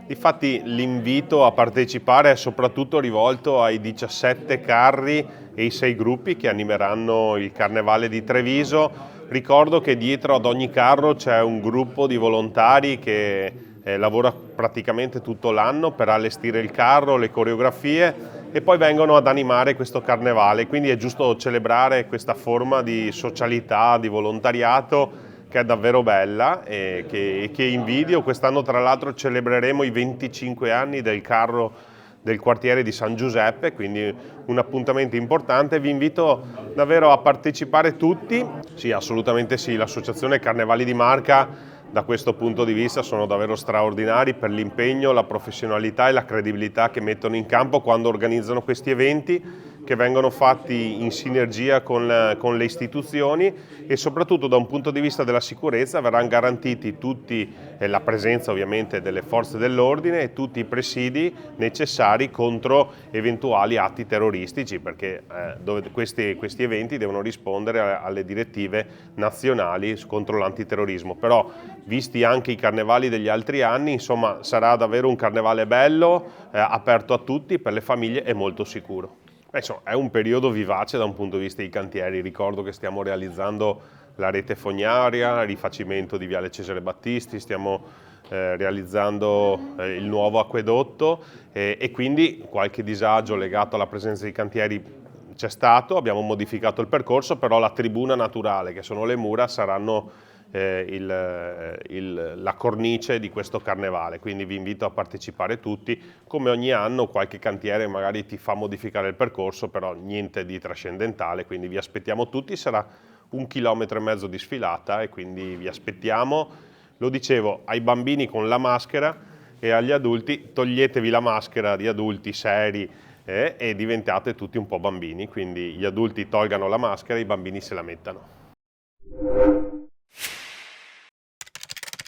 Difatti l'invito a partecipare è soprattutto rivolto ai 17 carri e i 6 gruppi che animeranno il Carnevale di Treviso. Ricordo che dietro ad ogni carro c'è un gruppo di volontari che lavora praticamente tutto l'anno per allestire il carro, le coreografie e poi vengono ad animare questo carnevale, quindi è giusto celebrare questa forma di socialità, di volontariato che è davvero bella e che invidio. Quest'anno tra l'altro celebreremo i 25 anni del carro del quartiere di San Giuseppe, quindi un appuntamento importante. Vi invito davvero a partecipare tutti. Sì, assolutamente sì, l'associazione Carnevali di Marca da questo punto di vista sono davvero straordinari per l'impegno, la professionalità e la credibilità che mettono in campo quando organizzano questi eventi che vengono fatti in sinergia con le istituzioni e soprattutto da un punto di vista della sicurezza verranno garantiti tutti, la presenza ovviamente delle forze dell'ordine e tutti i presidi necessari contro eventuali atti terroristici, perché questi eventi devono rispondere alle direttive nazionali contro l'antiterrorismo. Però visti anche i carnevali degli altri anni, insomma sarà davvero un carnevale bello, aperto a tutti, per le famiglie e molto sicuro. Insomma, è un periodo vivace da un punto di vista dei cantieri. Ricordo che stiamo realizzando la rete fognaria, il rifacimento di Viale Cesare Battisti, stiamo realizzando il nuovo acquedotto e quindi qualche disagio legato alla presenza di cantieri c'è stato. Abbiamo modificato il percorso, però la tribuna naturale, che sono le mura, saranno la cornice di questo carnevale, quindi vi invito a partecipare tutti. Come ogni anno qualche cantiere magari ti fa modificare il percorso, però niente di trascendentale, quindi vi aspettiamo tutti. Sarà 1,5 chilometri di sfilata e quindi vi aspettiamo. Lo dicevo, ai bambini con la maschera e agli adulti toglietevi la maschera di adulti seri e diventate tutti un po' bambini, quindi gli adulti tolgano la maschera e i bambini se la mettano.